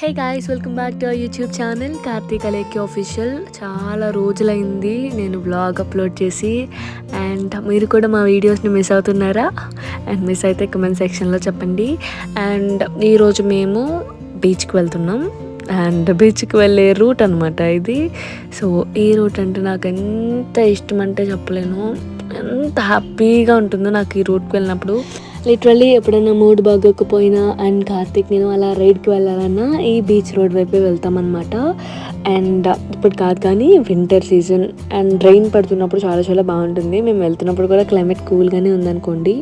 Hey guys, welcome back to our YouTube channel Karthik Alekhya official. చాలా రోజులైంది నేను బ్లాగ్ అప్లోడ్ చేసి. అండ్ మీరు కూడా మా వీడియోస్ని మిస్ అవుతున్నారా? అండ్ మిస్ అయితే కమెంట్ సెక్షన్లో చెప్పండి. అండ్ ఈరోజు మేము బీచ్కి వెళ్తున్నాం. అండ్ బీచ్కి వెళ్ళే రూట్ అనమాట ఇది. సో ఈ రూట్ అంటే నాకు ఎంత ఇష్టం అంటే చెప్పలేను. ఎంత హ్యాపీగా ఉంటుందో నాకు ఈ రూట్కి వెళ్ళినప్పుడు. లిటరల్లీ ఎప్పుడైనా మూడ్ బాగోకపోయినా అండ్ కార్తీక్ నేను అలా రైడ్కి వెళ్ళాలన్నా ఈ బీచ్ రోడ్ వైపే వెళ్తామన్నమాట. అండ్ ఇప్పుడు కాదు కానీ వింటర్ సీజన్ అండ్ రెయిన్ పడుతున్నప్పుడు చాలా చాలా బాగుంటుంది. మేము వెళ్తున్నప్పుడు కూడా క్లైమేట్ కూల్గానే ఉందనుకోండి.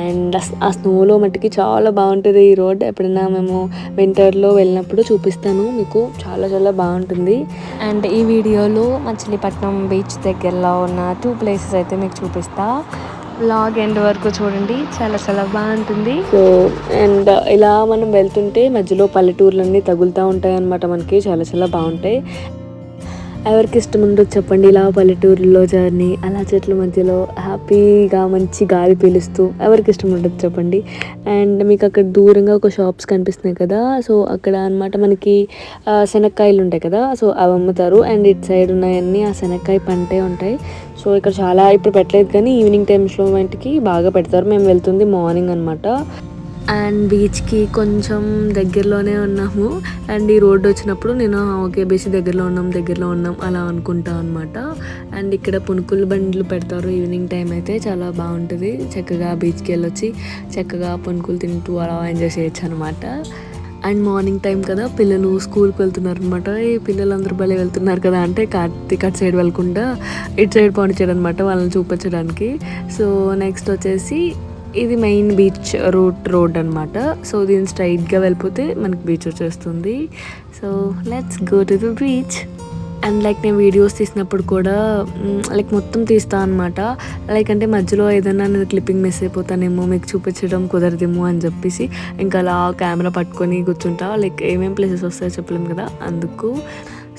అండ్ ఆ స్నోలో మట్టుకి చాలా బాగుంటుంది ఈ రోడ్. ఎప్పుడైనా మేము వింటర్లో వెళ్ళినప్పుడు చూపిస్తాను మీకు, చాలా చాలా బాగుంటుంది. అండ్ ఈ వీడియోలో మచిలీపట్నం బీచ్ దగ్గరలో ఉన్న 2 ప్లేసెస్ అయితే మీకు చూపిస్తా. వ్లాగ్ ఎండ్ వరకు చూడండి, చాలా చాలా బాగుంటుంది. సో అండ్ ఇలా మనం వెళ్తుంటే మధ్యలో పల్లెటూర్లన్నీ తగులుతూ ఉంటాయి అన్నమాట మనకి, చాలా చాలా బాగుంటాయి. ఎవరికి ఇష్టం ఉండదు చెప్పండి ఇలా పల్లెటూరులో జర్నీ, అలా చెట్ల మధ్యలో హ్యాపీగా మంచి గాలి పీలుస్తూ ఎవరికి ఇష్టం ఉండదు చెప్పండి. అండ్ మీకు అక్కడ దూరంగా ఒక షాప్స్ కనిపిస్తున్నాయి కదా, సో అక్కడ అనమాట మనకి శనక్కాయలు ఉంటాయి కదా, సో అవి అమ్ముతారు. అండ్ ఇటు సైడ్ ఉన్నాయన్నీ ఆ శనక్కాయ పంటే ఉంటాయి. సో ఇక్కడ చాలా ఇప్పుడు పెట్టలేదు కానీ ఈవినింగ్ టైమ్స్లో వంటికి బాగా పెడతారు. మేము వెళ్తుంది మార్నింగ్ అనమాట. అండ్ బీచ్కి కొంచెం దగ్గరలోనే ఉన్నాము. అండ్ ఈ రోడ్డు వచ్చినప్పుడు నేను ఓకే బీచ్ దగ్గరలో ఉన్నాం అలా అనుకుంటా అనమాట. అండ్ ఇక్కడ పునుకులు బండ్లు పెడతారు ఈవినింగ్ టైం అయితే, చాలా బాగుంటుంది. చక్కగా బీచ్కి వెళ్ళొచ్చి చక్కగా పునుకులు తింటూ అలా ఎంజాయ్ చేయొచ్చు అనమాట. అండ్ మార్నింగ్ టైం కదా, పిల్లలు స్కూల్కి వెళ్తున్నారు అనమాట. ఈ పిల్లలు అందరూ భలే వెళ్తున్నారు కదా అంటే కార్తీక్ అటు సైడ్ వెళ్ళకుండా ఇటు సైడ్ పండించాడు అనమాట వాళ్ళని చూపించడానికి. సో నెక్స్ట్ వచ్చేసి ఇది మెయిన్ బీచ్ రోడ్ అనమాట. సో దీన్ని స్ట్రైట్గా వెళ్ళిపోతే మనకి బీచ్ వచ్చేస్తుంది. So let's go to the beach. And like నేను వీడియోస్ తీసినప్పుడు కూడా లైక్ మొత్తం తీస్తాను అనమాట. లైక్ అంటే మధ్యలో ఏదైనా నేను క్లిప్పింగ్ మిస్ అయిపోతానేమో, మీకు చూపించడం కుదరదేమో అని చెప్పేసి ఇంకా అలా కెమెరా పట్టుకొని కూర్చుంటా. లైక్ ఏమేమి ప్లేసెస్ వస్తాయో చెప్పలేము కదా అందుకు.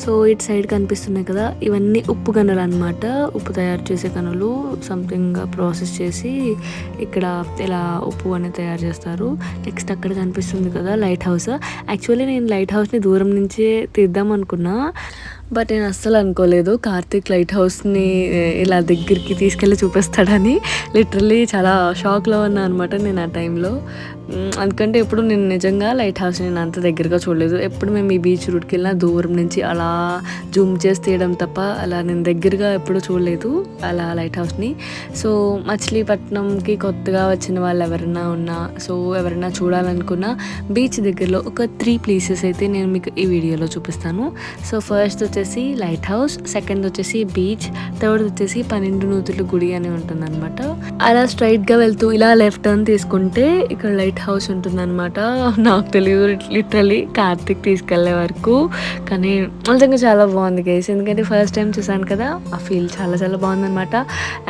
సో ఇటు సైడ్ కనిపిస్తున్నాయి కదా, ఇవన్నీ ఉప్పు గనులు అనమాట. ఉప్పు తయారు చేసే గనులు సంథింగ్ ప్రాసెస్ చేసి ఇక్కడ ఇలా ఉప్పు అనేది తయారు చేస్తారు. నెక్స్ట్ అక్కడ కనిపిస్తుంది కదా లైట్ హౌస్. యాక్చువల్లీ నేను లైట్ హౌస్ని దూరం నుంచే తీద్దాం అనుకున్నా, బట్ నేను అస్సలు అనుకోలేదు కార్తీక్ లైట్ హౌస్ని ఇలా దగ్గరికి తీసుకెళ్ళి చూపిస్తాడని. లిటరల్లీ చాలా షాక్లో ఉన్నా అనమాట నేను ఆ టైంలో. అందుకంటే ఎప్పుడు నేను నిజంగా లైట్ హౌస్ నేను అంత దగ్గరగా చూడలేదు. ఎప్పుడు మేము ఈ బీచ్ రూట్కి వెళ్ళినా దూరం నుంచి అలా జూమ్ చేసి తీయడం తప్ప అలా నేను దగ్గరగా ఎప్పుడు చూడలేదు అలా లైట్ హౌస్ని. సో మచిలీపట్నంకి కొత్తగా వచ్చిన వాళ్ళు ఎవరైనా ఉన్నా, సో ఎవరైనా చూడాలనుకున్నా బీచ్ దగ్గరలో ఒక 3 ప్లేసెస్ అయితే నేను మీకు ఈ వీడియోలో చూపిస్తాను. సో ఫస్ట్ వచ్చేసి లైట్ హౌస్, సెకండ్ వచ్చేసి బీచ్, థర్డ్ వచ్చేసి 12 నూతుల గుడి అని ఉంటుంది అనమాట. అలా స్ట్రైట్గా వెళ్తూ ఇలా లెఫ్ట్ టర్న్ తీసుకుంటే ఇక్కడ లైట్ హౌస్ ఉంటుంది అనమాట. నాకు తెలియదు లిటరల్లీ కార్తీక్ తీసుకెళ్లే వరకు, కానీ నిజంగా చాలా బాగుంది గైస్. ఎందుకంటే ఫస్ట్ టైం చూసాను కదా, ఆ ఫీల్ చాలా చాలా బాగుందనమాట.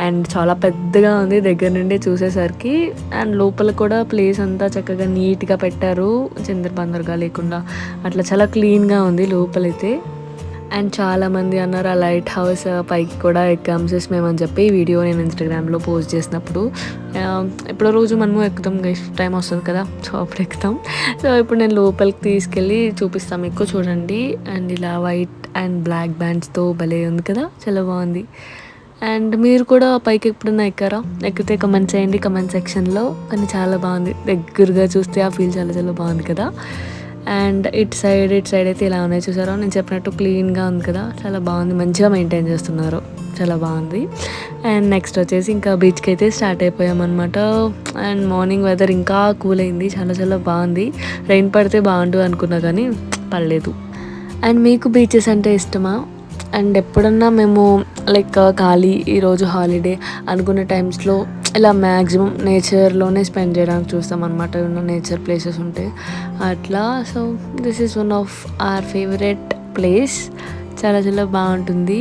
అండ్ చాలా పెద్దగా ఉంది దగ్గర నుండి చూసేసరికి. అండ్ లోపల కూడా ప్లేస్ అంతా చక్కగా నీట్గా పెట్టారు, చిందరబందరగా లేకుండా అట్లా చాలా క్లీన్గా ఉంది లోపలైతే. అండ్ చాలామంది అన్నారు ఆ లైట్ హౌస్ పైకి కూడా ఎక్కాం సిస్ మేమని చెప్పి ఈ వీడియో నేను ఇన్స్టాగ్రామ్లో పోస్ట్ చేసినప్పుడు. ఇప్పుడు రోజు మనము ఎక్కుతాం గైస్, టైం వస్తుంది కదా, సో అప్పుడు ఎక్కుతాం. సో ఇప్పుడు నేను లోపలికి తీసుకెళ్ళి చూపిస్తాం మీకు, చూడండి. అండ్ ఇలా వైట్ అండ్ బ్లాక్ బ్యాండ్స్తో భలే ఉంది కదా, చాలా బాగుంది. అండ్ మీరు కూడా పైకి ఎప్పుడన్నా ఎక్కారా? ఎక్కితే కమెంట్ చేయండి కమెంట్ సెక్షన్లో. కానీ చాలా బాగుంది, దగ్గరగా చూస్తే ఆ ఫీల్ చాలా చాలా బాగుంది కదా. అండ్ ఇటు సైడ్ అయితే ఇలా ఉన్నాయి చూసారా, నేను చెప్పినట్టు క్లీన్గా ఉంది కదా, చాలా బాగుంది, మంచిగా మెయింటైన్ చేస్తున్నారు, చాలా బాగుంది. అండ్ నెక్స్ట్ వచ్చేసి ఇంకా బీచ్కి అయితే స్టార్ట్ అయిపోయామన్నమాట. అండ్ మార్నింగ్ వెదర్ ఇంకా కూల్ అయింది, చాలా చాలా బాగుంది. రెయిన్ పడితే బాగుంటుంది అనుకున్నా కానీ పడలేదు. అండ్ మీకు బీచెస్ అంటే ఇష్టమా? అండ్ ఎప్పుడన్నా మేము లైక్ ఖాళీ ఈరోజు హాలిడే అనుకున్న టైమ్స్లో ఇలా మ్యాక్సిమం నేచర్లోనే స్పెండ్ చేయడానికి చూస్తాం అనమాట, ఉన్న నేచర్ ప్లేసెస్ ఉంటాయి అట్లా. So this is one of our favourite place, చాలా చాలా బాగుంటుంది.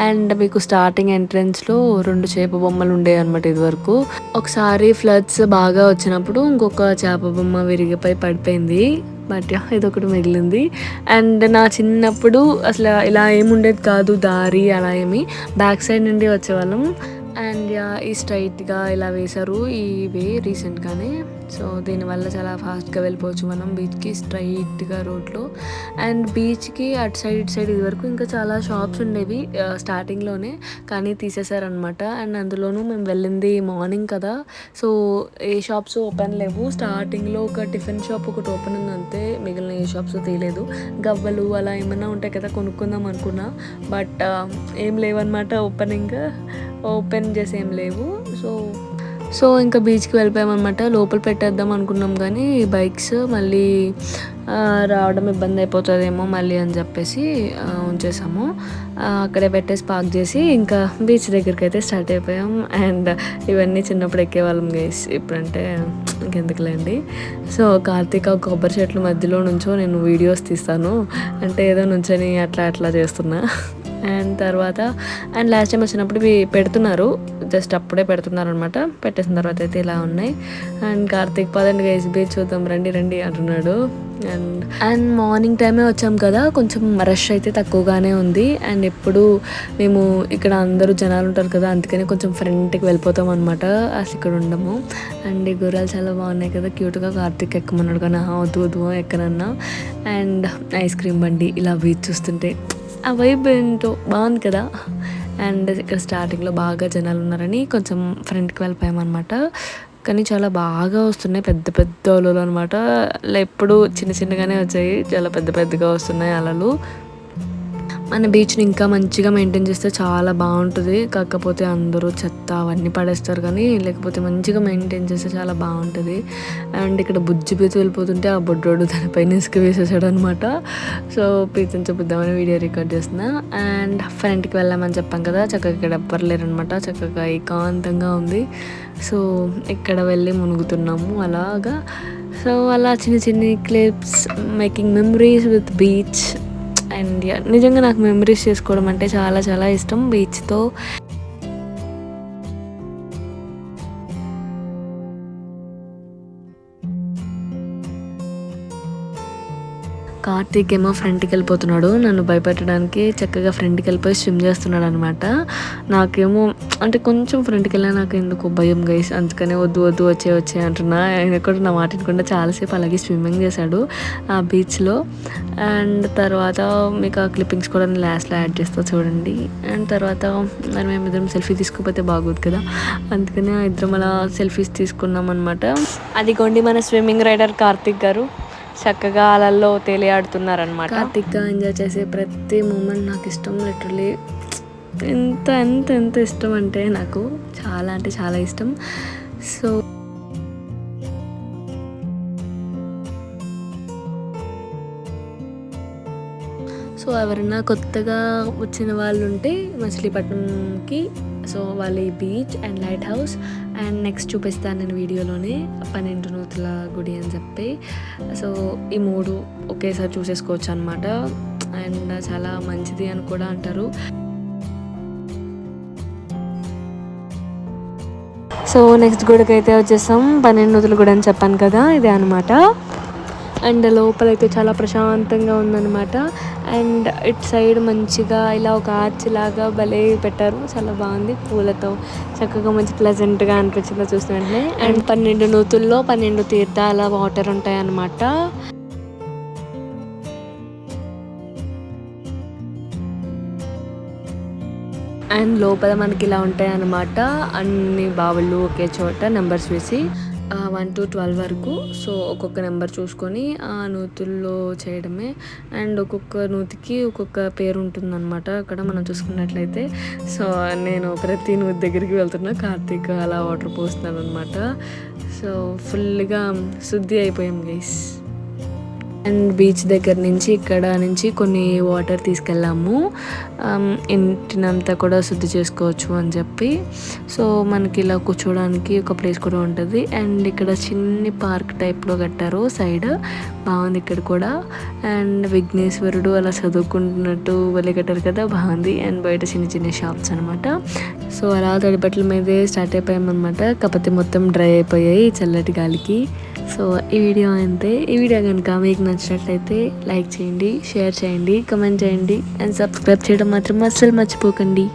అండ్ మీకు స్టార్టింగ్ ఎంట్రన్స్లో 2 చేప బొమ్మలు ఉండేవి అనమాట ఇదివరకు. ఒకసారి ఫ్లడ్స్ బాగా వచ్చినప్పుడు ఇంకొక చేప బొమ్మ విరిగిపోయి పడిపోయింది, బట్ ఇదొకటి మిగిలింది. అండ్ నా చిన్నప్పుడు అసలు ఇలా ఏముండేది కాదు దారి, అలా ఏమి బ్యాక్ సైడ్ నుండి వచ్చేవాళ్ళం. అండ్ ఈ స్ట్రైట్గా ఇలా వేశారు ఈ వే రీసెంట్గానే. సో దీనివల్ల చాలా ఫాస్ట్గా వెళ్ళిపోవచ్చు మనం బీచ్కి స్ట్రైట్గా రోడ్లో. అండ్ బీచ్కి అటు సైడ్ ఇటు సైడ్ ఇది వరకు ఇంకా చాలా షాప్స్ ఉండేవి స్టార్టింగ్లోనే, కానీ తీసేశారనమాట. అండ్ అందులోనూ మేము వెళ్ళింది మార్నింగ్ కదా, సో ఏ షాప్స్ ఓపెన్ లేవు. స్టార్టింగ్లో ఒక టిఫిన్ షాప్ ఒకటి ఓపెన్ ఉంది అంతే, మిగిలిన ఏ షాప్స్ తీయలేదు. గవ్వలు అలా ఏమన్నా ఉంటాయి కదా కొనుక్కుందాం అనుకున్నా, బట్ ఏం లేవన్నమాట. ఓపెన్ చేసి ఏం లేవు. సో ఇంకా బీచ్కి వెళ్ళిపోయామన్నమాట. లోపల పెట్టేద్దాం అనుకున్నాం కానీ బైక్స్ మళ్ళీ రావడం ఇబ్బంది అయిపోతుందేమో మళ్ళీ అని చెప్పేసి ఉంచేసాము. అక్కడే పెట్టేసి పార్క్ చేసి ఇంకా బీచ్ దగ్గరికి అయితే స్టార్ట్ అయిపోయాం. అండ్ ఇవన్నీ చిన్నప్పుడు ఎక్కేవాళ్ళం గైస్, ఇప్పుడంటే ఇంకెందుకులేండి. సో కార్తీక కొబ్బరి చెట్ల మధ్యలో నుంచో నేను వీడియోస్ తీస్తాను అంటే ఏదో నుంచొని అట్లా చేస్తున్నా. అండ్ తర్వాత లాస్ట్ టైం వచ్చినప్పుడు ఇవి పెడుతున్నారు, జస్ట్ అప్పుడే పెడుతున్నారు అనమాట. పెట్టేసిన తర్వాత అయితే ఇలా ఉన్నాయి. అండ్ కార్తీక్ పదండి గైస్ బీచ్ చూద్దాం రండి అంటున్నాడు. అండ్ మార్నింగ్ టైమే వచ్చాం కదా, కొంచెం రష్ అయితే తక్కువగానే ఉంది. అండ్ ఎప్పుడు మేము ఇక్కడ అందరూ జనాలు ఉంటారు కదా, అందుకని కొంచెం ఫ్రంట్కి వెళ్ళిపోతాం అనమాట, అసలు ఇక్కడ ఉండము. అండ్ ఈ గుర్రాలు చాలా బాగున్నాయి కదా క్యూట్గా. కార్తీక్ ఎక్కమన్నాడు కానీ వద్దు ఎక్కనన్నా. అండ్ ఐస్ క్రీమ్ బండి ఇలా బీచ్ చూస్తుంటే ఆ వైబ్ ఏంటో బాగుంది కదా. అండ్ ఇక్కడ స్టార్టింగ్లో బాగా జనాలు ఉన్నారని కొంచెం ఫ్రంట్కి వెళ్ళిపోయామన్నమాట. కానీ చాలా బాగా వస్తున్నాయి, పెద్ద అలలు అనమాట. ఎప్పుడు చిన్నగానే వచ్చాయి, చాలా పెద్దగా వస్తున్నాయి అలలు. మన బీచ్ని ఇంకా మంచిగా మెయింటైన్ చేస్తే చాలా బాగుంటుంది. కాకపోతే అందరూ చెత్త అవన్నీ పడేస్తారు, కానీ లేకపోతే మంచిగా మెయింటైన్ చేస్తే చాలా బాగుంటుంది. అండ్ ఇక్కడ బుజ్జి పీచు వెళ్ళిపోతుంటే ఆ బొడ్డోడు దానిపైన ఇసుక వేసేసాడు అనమాట. సో పీచని చూపిద్దామని వీడియో రికార్డ్ చేస్తున్నా. అండ్ ఫ్రంట్కి వెళ్ళామని చెప్పాం కదా, చక్కగా ఇక్కడ ఎవ్వరు లేరనమాట, చక్కగా ఏకాంతంగా ఉంది. సో ఇక్కడ వెళ్ళి మునుగుతున్నాము అలాగా. సో అలా చిన్న clips, making memories with beach. And నిజంగా నాకు మెమరీస్ చేసుకోవడం అంటే చాలా ఇష్టం బీచ్తో. కార్తీక్ ఏమో ఫ్రంట్కి వెళ్ళిపోతున్నాడు, నన్ను భయపెట్టడానికి చక్కగా ఫ్రంట్కి వెళ్ళిపోయి స్విమ్ చేస్తున్నాడు అనమాట. నాకేమో అంటే కొంచెం ఫ్రంట్కి వెళ్ళా నాకు ఎందుకు భయం గైస్, అందుకనే వద్దు వచ్చే అంటున్నా. ఆయన కూడా నా మాట వినకుండా చాలాసేపు అలాగే స్విమ్మింగ్ చేశాడు ఆ బీచ్లో. అండ్ తర్వాత మీకు ఆ క్లిప్పింగ్స్ కూడా నేను లాస్ట్లో యాడ్ చేస్తా చూడండి. అండ్ తర్వాత మరి మేము ఇద్దరం సెల్ఫీ తీసుకోకపోతే బాగోదు కదా, అందుకని ఇద్దరం అలా సెల్ఫీస్ తీసుకున్నాం అనమాట. అదిగోండి మన స్విమ్మింగ్ రైడర్ కార్తీక్ గారు చక్కగా అలల్లో తేలియాడుతున్నారనమాట. కార్తీక్గా ఎంజాయ్ చేసే ప్రతి మూమెంట్ నాకు ఇష్టం. లిటరలీ ఎంత ఇష్టం అంటే నాకు చాలా ఇష్టం. సో ఎవరైనా కొత్తగా వచ్చిన వాళ్ళు ఉంటే మచిలీపట్నంకి, సో వాళ్ళు ఈ beach and light house and next చూపిస్తాను నేను వీడియోలోనే 12 నూతుల గుడి అని చెప్పి. సో ఈ 3 ఒకేసారి చూసేసుకోవచ్చు అనమాట. అండ్ చాలా మంచిది అని కూడా అంటారు. సో నెక్స్ట్ గుడికి అయితే వచ్చేసాం, 12 నూతుల గుడి అని చెప్పాను కదా, ఇదే అనమాట. అండ్ లోపలైతే చాలా ప్రశాంతంగా ఉందన్నమాట. అండ్ ఇటు సైడ్ మంచిగా ఇలా ఒక ఆర్చ్ లాగా భలే పెట్టారు, చాలా బాగుంది పూలతో, చక్కగా మంచి ప్లెజెంట్గా అనిపించింది చూసినట్లే. అండ్ 12 నూతుల్లో 12 తీర్థాల వాటర్ ఉంటాయి అన్నమాట. అండ్ లోపల మనకి ఇలా ఉంటాయి అన్నమాట, అన్ని బావులు ఒకే చోట నెంబర్స్ వేసి 1 to 12 వరకు. సో ఒక్కొక్క నెంబర్ చూసుకొని ఆ నూతుల్లో చేయడమే. అండ్ ఒక్కొక్క నూతికి ఒక్కొక్క పేరు ఉంటుందన్నమాట అక్కడ మనం చూసుకున్నట్లయితే. సో నేను ప్రతి నూతి దగ్గరికి వెళ్తున్నా, కార్తీక్ అలా వాటర్ పోస్తున్నాను అనమాట. సో ఫుల్గా శుద్ధి అయిపోయాం గైస్. అండ్ బీచ్ దగ్గర నుంచి ఇక్కడ నుంచి కొన్ని వాటర్ తీసుకెళ్ళాము, ఇంటినంతా కూడా శుద్ధి చేసుకోవచ్చు అని చెప్పి. సో మనకి ఇలా కూర్చోడానికి ఒక ప్లేస్ కూడా ఉంటుంది. అండ్ ఇక్కడ చిన్ని పార్క్ టైప్లో కట్టారు, సైడ్ బాగుంది ఇక్కడ కూడా. అండ్ విఘ్నేశ్వరుడు అలా చదువుకుంటున్నట్టు వెళ్ళి కట్టారు కదా, బాగుంది. అండ్ బయట చిన్న షాప్స్ అనమాట. సో అలా తడిబట్టల మీదే స్టార్ట్ అయిపోయామన్నమాట, కాకపోతే మొత్తం డ్రై అయిపోయాయి చల్లటి గాలికి. సో ఈ వీడియో అంతే. ఈ వీడియో కనుక మీకు నచ్చినట్లయితే లైక్ చేయండి, షేర్ చేయండి, కమెంట్ చేయండి అండ్ సబ్స్క్రైబ్ చేయడం మాత్రం అస్సలు మర్చిపోకండి.